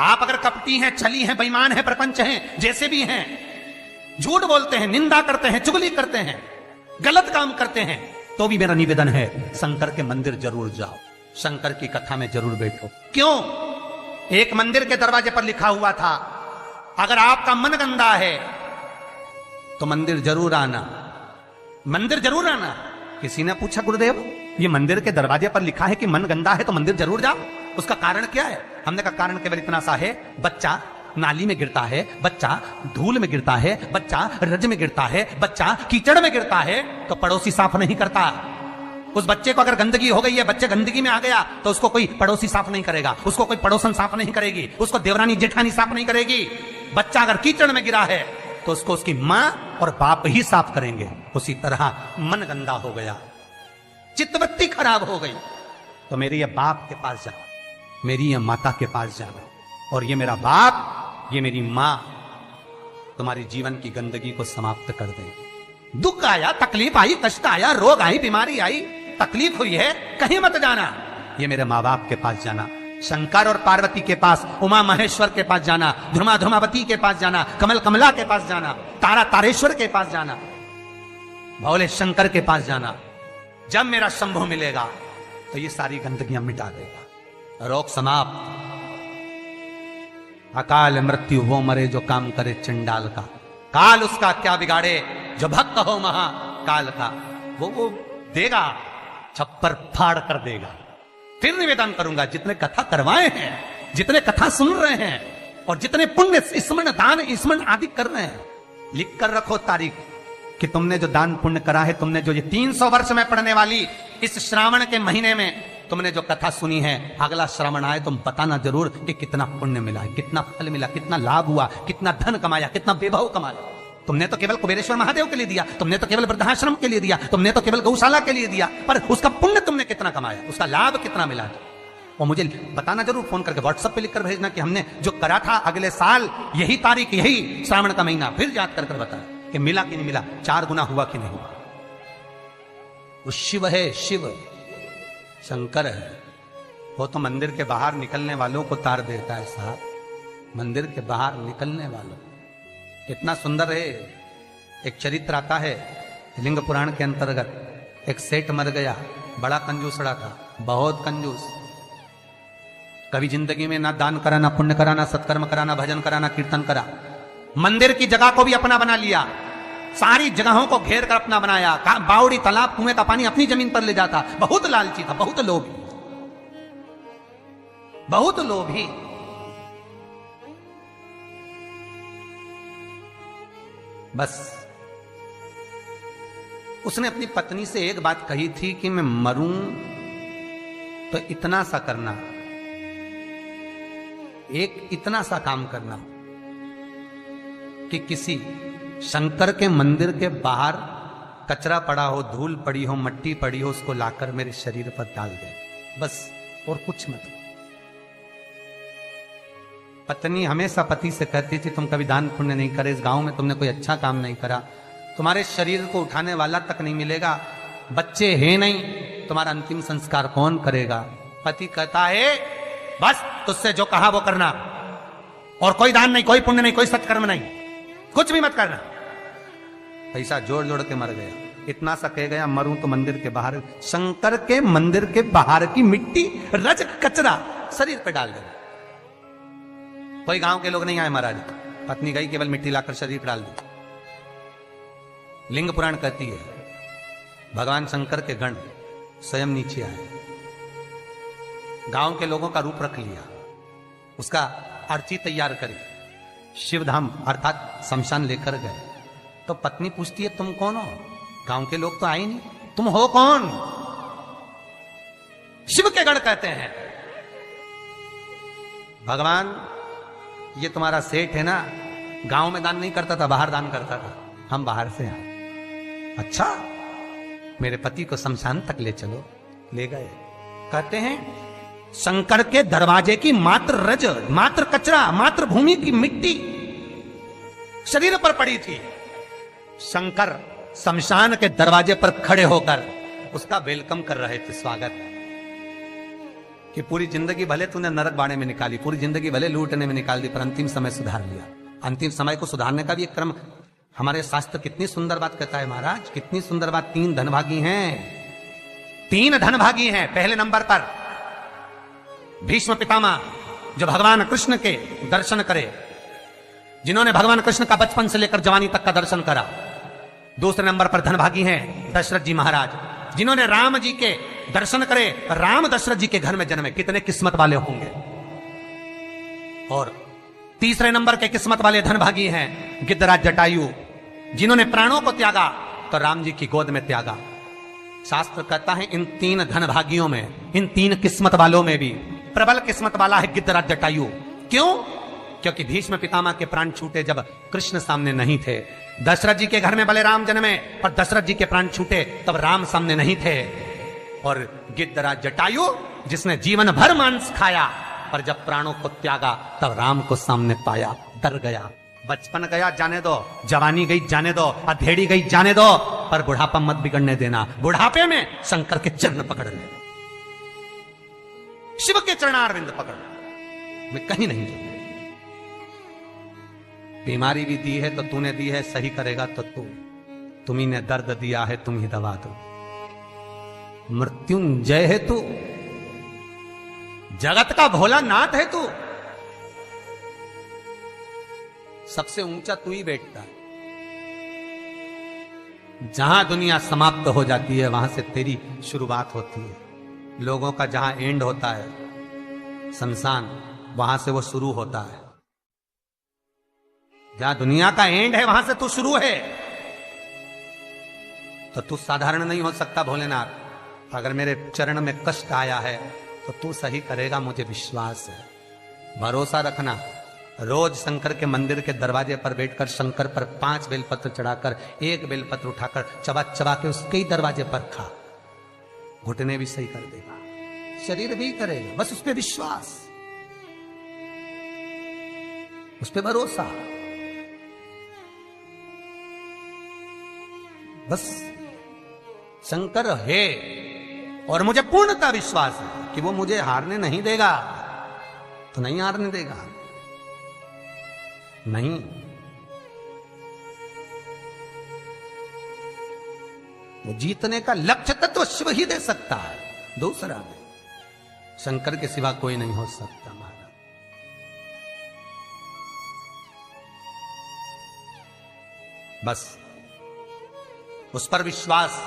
आप अगर कपटी हैं, छली हैं, बेईमान हैं, प्रपंच हैं, जैसे भी हैं, झूठ बोलते हैं, निंदा करते हैं, चुगली करते हैं, गलत काम करते हैं, तो भी मेरा निवेदन है शंकर के मंदिर जरूर जाओ, शंकर की कथा में जरूर बैठो। क्यों? एक मंदिर के दरवाजे पर लिखा हुआ था, अगर आपका मन गंदा है तो मंदिर जरूर आना, मंदिर जरूर आना। किसी ने पूछा, गुरुदेव ये मंदिर के दरवाजे पर लिखा है कि मन गंदा है तो मंदिर जरूर जाओ, उसका कारण क्या है? हमने कहा कारण केवल इतना सा है, बच्चा नाली में गिरता है, बच्चा धूल में गिरता है, बच्चा रज में गिरता है, बच्चा कीचड़ में गिरता है तो पड़ोसी साफ नहीं करता। उस बच्चे को अगर गंदगी हो गई है, बच्चे गंदगी में आ गया तो उसको कोई पड़ोसी साफ नहीं करेगा, उसको कोई पड़ोसन साफ नहीं करेगी, उसको देवरानी जेठानी साफ नहीं करेगी। बच्चा अगर कीचड़ में गिरा है तो उसको उसकी मां और बाप ही साफ करेंगे। उसी तरह मन गंदा हो गया, चित्तवृत्ति खराब हो गई तो मेरे ये बाप के पास जाओ, मेरी ये माता के पास जाओ, और ये मेरा बाप, ये मेरी मां तुम्हारी जीवन की गंदगी को समाप्त कर देंगे। दुख आया, तकलीफ आई, कष्ट आया, रोग आई, बीमारी आई, तकलीफ हुई है, कहीं मत जाना, ये मेरे माँ बाप के पास जाना, शंकर और पार्वती के पास, उमा महेश्वर के पास जाना, ध्रुमा ध्रुमावती के पास जाना, कमल कमला के पास जाना, तारा तारेश्वर के पास जाना, भोले शंकर के पास जाना। जब मेरा शंभु मिलेगा तो ये सारी गंदगियां मिटा देगा, रोग समाप्त। अकाल मृत्यु वो मरे जो काम करे चंडाल का, काल उसका क्या बिगाड़े जो भक्त हो महाकाल का। वो देगा, छप्पर फाड़ कर देगा। फिर निवेदन करूंगा, जितने कथा करवाए हैं, जितने कथा सुन रहे हैं और जितने पुण्य स्मरण दान स्मरण आदि कर रहे हैं, लिख कर रखो तारीख कि तुमने जो दान पुण्य करा है, तुमने जो ये 300 वर्ष में पढ़ने वाली इस श्रावण के महीने में तुमने जो कथा सुनी है, अगला श्रावण आए तुम बताना जरूर कि कितना पुण्य मिला है, कितना फल मिला, कितना लाभ हुआ, कितना धन कमाया, कितना वैभव कमाया। तुमने तो केवल कुबेरेश्वर महादेव के लिए दिया, तुमने तो केवल वृद्धाश्रम के लिए दिया, तुमने तो केवल गौशाला के लिए दिया, पर उसका पुण्य तुमने कितना कमाया, उसका लाभ कितना मिला। और मुझे बताना जरूर, फोन करके व्हाट्सएप पे लिखकर भेजना कि हमने जो करा था अगले साल यही तारीख, यही श्रावण का महीना, फिर याद कर बता कि मिला कि नहीं मिला, 4 गुना हुआ कि नहीं हुआ। वो शिव है, शिव शंकर है, वो तो मंदिर के बाहर निकलने वालों को तार देता है साहब, मंदिर के बाहर निकलने वालों। कितना सुंदर है। एक चरित्र आता है लिंग पुराण के अंतर्गत, एक सेठ मर गया, बड़ा कंजूसड़ा था, बहुत कंजूस, कभी जिंदगी में ना दान करा, ना पुण्य करा, ना सत्कर्म करा, ना भजन करा, ना कीर्तन करा। मंदिर की जगह को भी अपना बना लिया, सारी जगहों को घेर कर अपना बनाया, बावड़ी तालाब कुएं का पानी अपनी जमीन पर ले जाता। बहुत लालची था, बहुत लोभी, बहुत लोभी। बस उसने अपनी पत्नी से एक बात कही थी कि मैं मरूं तो इतना सा करना, एक इतना सा काम करना कि किसी शंकर के मंदिर के बाहर कचरा पड़ा हो, धूल पड़ी हो, मट्टी पड़ी हो, उसको लाकर मेरे शरीर पर डाल दे, बस, और कुछ मत। पत्नी हमेशा पति से कहती थी, तुम कभी दान पुण्य नहीं करे, इस गांव में तुमने कोई अच्छा काम नहीं करा, तुम्हारे शरीर को उठाने वाला तक नहीं मिलेगा, बच्चे हैं नहीं, तुम्हारा अंतिम संस्कार कौन करेगा। पति कहता है बस तुझसे जो कहा वो करना, और कोई दान नहीं, कोई पुण्य नहीं, कोई सत्कर्म नहीं, कुछ भी मत करना। पैसा जोड़ जोड़ के मर गया। इतना सा कह गया, मरूं तो मंदिर के बाहर, शंकर के मंदिर के बाहर की मिट्टी, रज, कचरा शरीर पे डाल दे। कोई गांव के लोग नहीं आए महाराज, पत्नी गई, केवल मिट्टी लाकर शरीर पर डाल दी। लिंग पुराण कहती है भगवान शंकर के गण स्वयं नीचे आए, गांव के लोगों का रूप रख लिया, उसका अर्ची तैयार करी, शिवधाम अर्थात शमशान लेकर गए। तो पत्नी पूछती है तुम कौन हो? गांव के लोग तो आए नहीं, तुम हो कौन? शिव के गण कहते हैं भगवान ये तुम्हारा सेठ है ना, गांव में दान नहीं करता था, बाहर दान करता था, हम बाहर से आए। अच्छा, मेरे पति को शमशान तक ले चलो। ले गए। कहते हैं शंकर के दरवाजे की मात्र रज, मात्र कचरा, मात्र भूमि की मिट्टी शरीर पर पड़ी थी। शंकर शमशान के दरवाजे पर खड़े होकर उसका वेलकम कर रहे थे, स्वागत। कि पूरी जिंदगी भले तूने नरक बाड़े में निकाली, पूरी जिंदगी भले लूटने में निकाल दी, पर अंतिम समय सुधार लिया। अंतिम समय को सुधारने का भी एक क्रम हमारे शास्त्र कितनी सुंदर बात कहता है महाराज, कितनी सुंदर बात। 3 धनभागी हैं, 3 धनभागी हैं। पहले नंबर पर भीष्म पितामह, जो भगवान कृष्ण के दर्शन करे, जिन्होंने भगवान कृष्ण का बचपन से लेकर जवानी तक का दर्शन करा। दूसरे नंबर पर धनभागी हैं दशरथ जी महाराज, जिन्होंने राम जी के दर्शन करे, राम दशरथ जी के घर में जन्मे। कितने किस्मत वाले होंगे। और तीसरे नंबर के किस्मत वाले धनभागी हैं गिद्धराज जटायु, जिन्होंने प्राणों को त्यागा तो राम जी की गोद में त्यागा। शास्त्र कहता है इन 3 धनभागियों में, इन 3 किस्मत वालों में भी प्रबल किस्मत वाला है गिद्धराज जटायु। क्यों? क्योंकि भीष्म पितामह के प्राण छूटे जब कृष्ण सामने नहीं थे। दशरथ जी के घर में बलराम जन्मे, पर दशरथ जी के प्राण छूटे तब राम सामने नहीं थे। और गिद्धराज जटायु, जिसने जीवन भर मांस खाया, पर जब प्राणों को त्यागा तब राम को सामने पाया, डर गया। बचपन गया जाने दो, जवानी गई जाने दो, अधेड़ी गई जाने दो, पर बुढ़ापा मत बिगड़ने देना। बुढ़ापे में शंकर के चरण पकड़ लेना, शिव के चरणारविंद पकड़ना, मैं कहीं नहीं जाऊंगा। बीमारी भी दी है तो तूने दी है, सही करेगा तो तुम्ही ने दर्द दिया है, तुम ही दवा दो। मृत्युंजय है तू, जगत का भोला नाथ है तू, सबसे ऊंचा तू ही बैठता है। जहां दुनिया समाप्त हो जाती है वहां से तेरी शुरुआत होती है। लोगों का जहां एंड होता है शमशान, वहां से वो शुरू होता है। जहां दुनिया का एंड है वहां से तू शुरू है। तो तू साधारण नहीं हो सकता भोलेनाथ। अगर मेरे चरण में कष्ट आया है तो तू सही करेगा, मुझे विश्वास है। भरोसा रखना। रोज शंकर के मंदिर के दरवाजे पर बैठकर शंकर पर 5 बेलपत्र चढ़ाकर 1 बेलपत्र उठाकर चबा चबा के उसके ही दरवाजे पर खा, घुटने भी सही कर देगा, शरीर भी करेगा। बस उस पर विश्वास, उस पर भरोसा, बस शंकर है और मुझे पूर्णतः विश्वास है कि वो मुझे हारने नहीं देगा। तो नहीं हारने देगा, नहीं। वो जीतने का लक्ष्य तत्व शिव ही दे सकता है, दूसरा नहीं। शंकर के सिवा कोई नहीं हो सकता महाराज। बस उस पर विश्वास